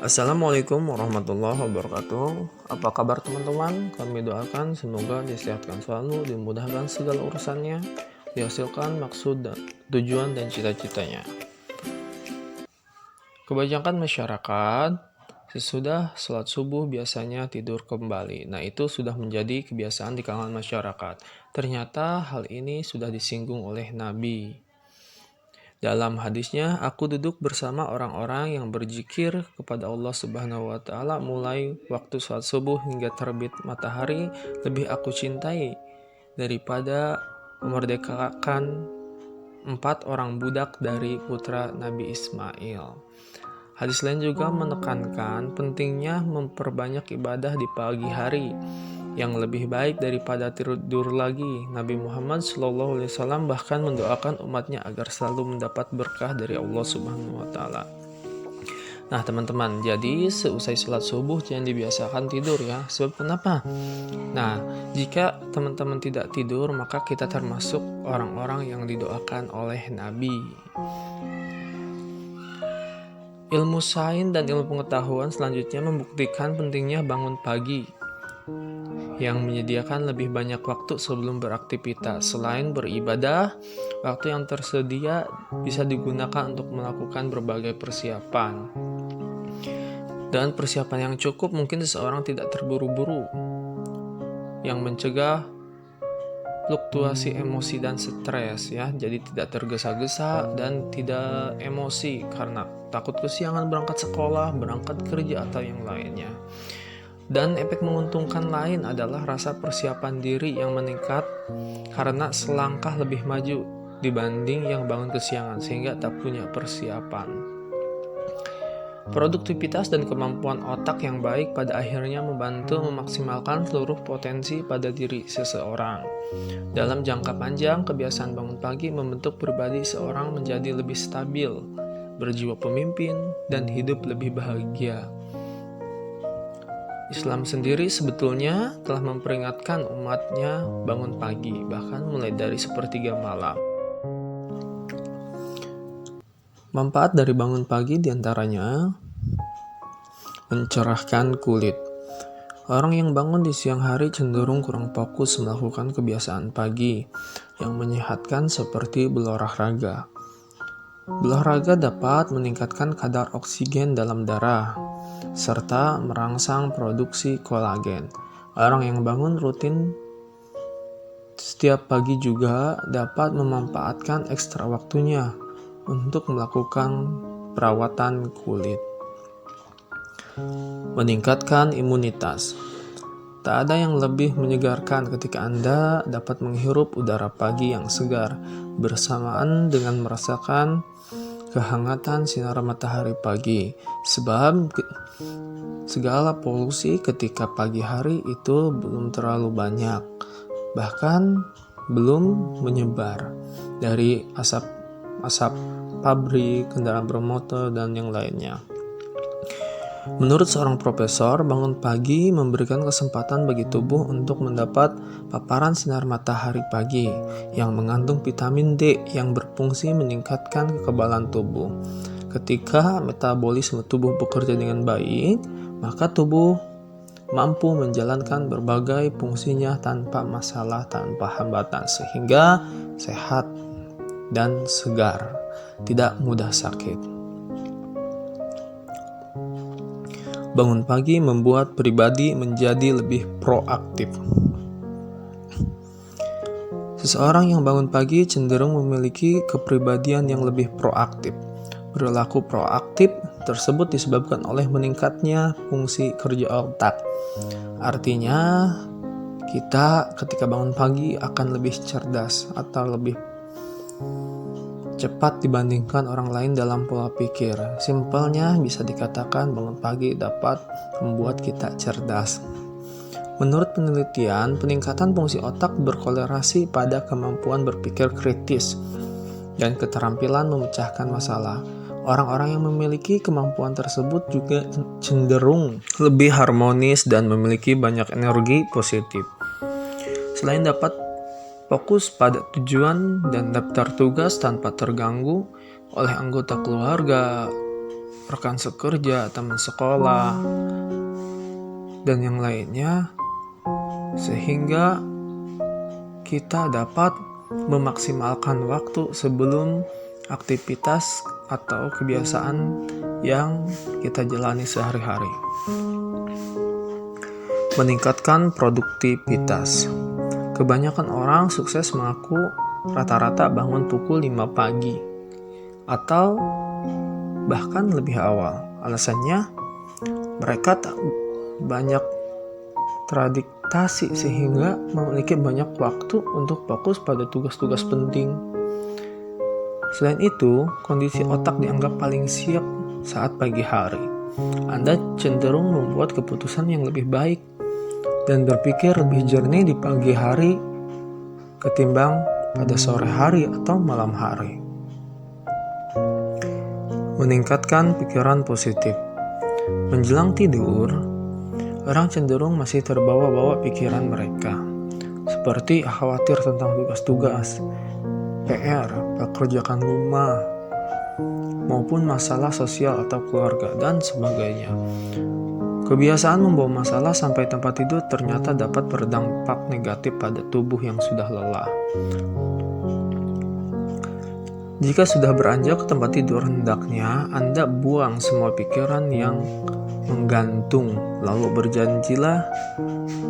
Assalamualaikum warahmatullahi wabarakatuh. Apa kabar teman-teman? Kami doakan semoga disehatkan selalu, dimudahkan segala urusannya, dihasilkan maksud dan tujuan dan cita-citanya. Kebanyakan masyarakat sesudah sholat subuh biasanya tidur kembali. Nah, itu sudah menjadi kebiasaan di kalangan masyarakat. Ternyata hal ini sudah disinggung oleh Nabi. Dalam hadisnya, aku duduk bersama orang-orang yang berzikir kepada Allah Subhanahu wa taala mulai waktu sholat subuh hingga terbit matahari, lebih aku cintai daripada memerdekakan 4 orang budak dari putra Nabi Ismail. Hadis lain juga menekankan pentingnya memperbanyak ibadah di pagi hari yang lebih baik daripada tidur lagi. Nabi Muhammad SAW bahkan mendoakan umatnya agar selalu mendapat berkah dari Allah Subhanahu wa taala. Nah, teman-teman, jadi seusai sholat subuh jangan dibiasakan tidur ya. Sebab kenapa? Nah, jika teman-teman tidak tidur, maka kita termasuk orang-orang yang didoakan oleh Nabi. Ilmu sains dan ilmu pengetahuan selanjutnya membuktikan pentingnya bangun pagi yang menyediakan lebih banyak waktu sebelum beraktivitas. Selain beribadah, waktu yang tersedia bisa digunakan untuk melakukan berbagai persiapan. Dan persiapan yang cukup mungkin seseorang tidak terburu-buru, yang mencegah fluktuasi emosi dan stres ya. Jadi tidak tergesa-gesa dan tidak emosi karena takut kesiangan berangkat sekolah, berangkat kerja atau yang lainnya. Dan efek menguntungkan lain adalah rasa persiapan diri yang meningkat karena selangkah lebih maju dibanding yang bangun kesiangan sehingga tak punya persiapan. Produktivitas dan kemampuan otak yang baik pada akhirnya membantu memaksimalkan seluruh potensi pada diri seseorang. Dalam jangka panjang, kebiasaan bangun pagi membentuk pribadi seorang menjadi lebih stabil, berjiwa pemimpin, dan hidup lebih bahagia. Islam sendiri sebetulnya telah memperingatkan umatnya bangun pagi, bahkan mulai dari sepertiga malam. Manfaat dari bangun pagi diantaranya mencerahkan kulit. Orang yang bangun di siang hari cenderung kurang fokus melakukan kebiasaan pagi yang menyehatkan seperti berolahraga. Berolahraga dapat meningkatkan kadar oksigen dalam darah, serta merangsang produksi kolagen. Orang yang bangun rutin setiap pagi juga dapat memanfaatkan ekstra waktunya untuk melakukan perawatan kulit. Meningkatkan imunitas. Tak ada yang lebih menyegarkan ketika Anda dapat menghirup udara pagi yang segar bersamaan dengan merasakan kehangatan sinar matahari pagi. Sebab segala polusi ketika pagi hari itu belum terlalu banyak, bahkan belum menyebar dari asap pabrik, kendaraan bermotor, dan yang lainnya. Menurut seorang profesor, bangun pagi memberikan kesempatan bagi tubuh untuk mendapat paparan sinar matahari pagi yang mengandung vitamin D yang berfungsi meningkatkan kekebalan tubuh. Ketika metabolisme tubuh bekerja dengan baik, maka tubuh mampu menjalankan berbagai fungsinya tanpa masalah, tanpa hambatan, sehingga sehat dan segar, tidak mudah sakit. Bangun pagi membuat pribadi menjadi lebih proaktif. Seseorang yang bangun pagi cenderung memiliki kepribadian yang lebih proaktif. Perilaku proaktif tersebut disebabkan oleh meningkatnya fungsi kerja otak. Artinya, kita ketika bangun pagi akan lebih cerdas atau lebih cepat dibandingkan orang lain dalam pola pikir. Simpelnya bisa dikatakan bangun pagi dapat membuat kita cerdas. Menurut penelitian, peningkatan fungsi otak berkorelasi pada kemampuan berpikir kritis dan keterampilan memecahkan masalah. Orang-orang yang memiliki kemampuan tersebut juga cenderung lebih harmonis dan memiliki banyak energi positif. Selain dapat fokus pada tujuan dan daftar tugas tanpa terganggu oleh anggota keluarga, rekan sekerja, teman sekolah, dan yang lainnya, sehingga kita dapat memaksimalkan waktu sebelum aktivitas atau kebiasaan yang kita jalani sehari-hari. Meningkatkan produktivitas. Kebanyakan orang sukses mengaku rata-rata bangun pukul 5 pagi atau bahkan lebih awal. Alasannya, mereka tak banyak terdistraksi sehingga memiliki banyak waktu untuk fokus pada tugas-tugas penting. Selain itu, kondisi otak dianggap paling siap saat pagi hari. Anda cenderung membuat keputusan yang lebih baik dan berpikir lebih jernih di pagi hari ketimbang pada sore hari atau malam hari. Meningkatkan pikiran positif. Menjelang tidur, orang cenderung masih terbawa-bawa pikiran mereka, seperti khawatir tentang tugas-tugas, PR, pekerjaan rumah, maupun masalah sosial atau keluarga, dan sebagainya. Kebiasaan membawa masalah sampai tempat tidur ternyata dapat berdampak negatif pada tubuh yang sudah lelah. Jika sudah beranjak ke tempat tidur, hendaknya Anda buang semua pikiran yang menggantung, lalu berjanjilah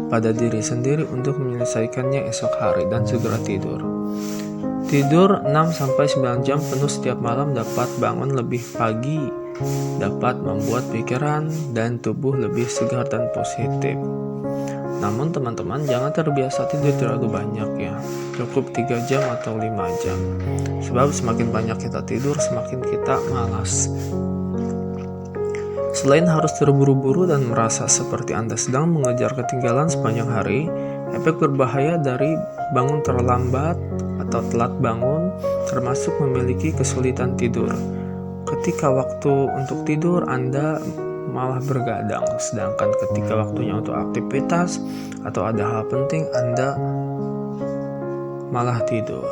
pada diri sendiri untuk menyelesaikannya esok hari dan segera tidur. Tidur 6-9 jam penuh setiap malam dapat bangun lebih pagi, dapat membuat pikiran dan tubuh lebih segar dan positif. Namun teman-teman jangan terbiasa tidur terlalu banyak ya, cukup 3 jam atau 5 jam. Sebab semakin banyak kita tidur, semakin kita malas. Selain harus terburu-buru dan merasa seperti Anda sedang mengejar ketinggalan sepanjang hari, efek berbahaya dari bangun terlambat atau telat bangun termasuk memiliki kesulitan tidur. Ketika waktu untuk tidur Anda malah bergadang, sedangkan ketika waktunya untuk aktivitas atau ada hal penting Anda malah tidur.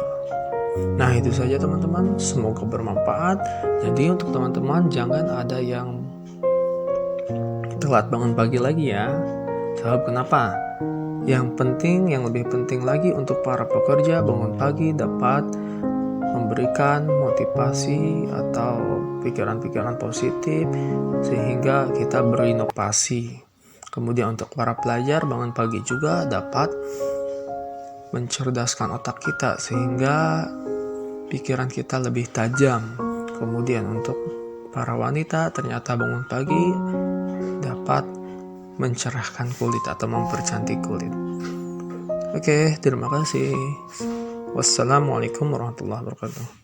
Nah, itu saja teman-teman, semoga bermanfaat. Jadi untuk teman-teman jangan ada yang telat bangun pagi lagi ya. Sebab kenapa? Yang lebih penting lagi untuk para pekerja, bangun pagi dapat memberikan motivasi atau pikiran-pikiran positif sehingga kita berinovasi. Kemudian untuk para pelajar, bangun pagi juga dapat mencerdaskan otak kita sehingga pikiran kita lebih tajam. Kemudian untuk para wanita, ternyata bangun pagi dapat mencerahkan kulit atau mempercantik kulit. Oke, terima kasih. Wassalamualaikum warahmatullahi wabarakatuh.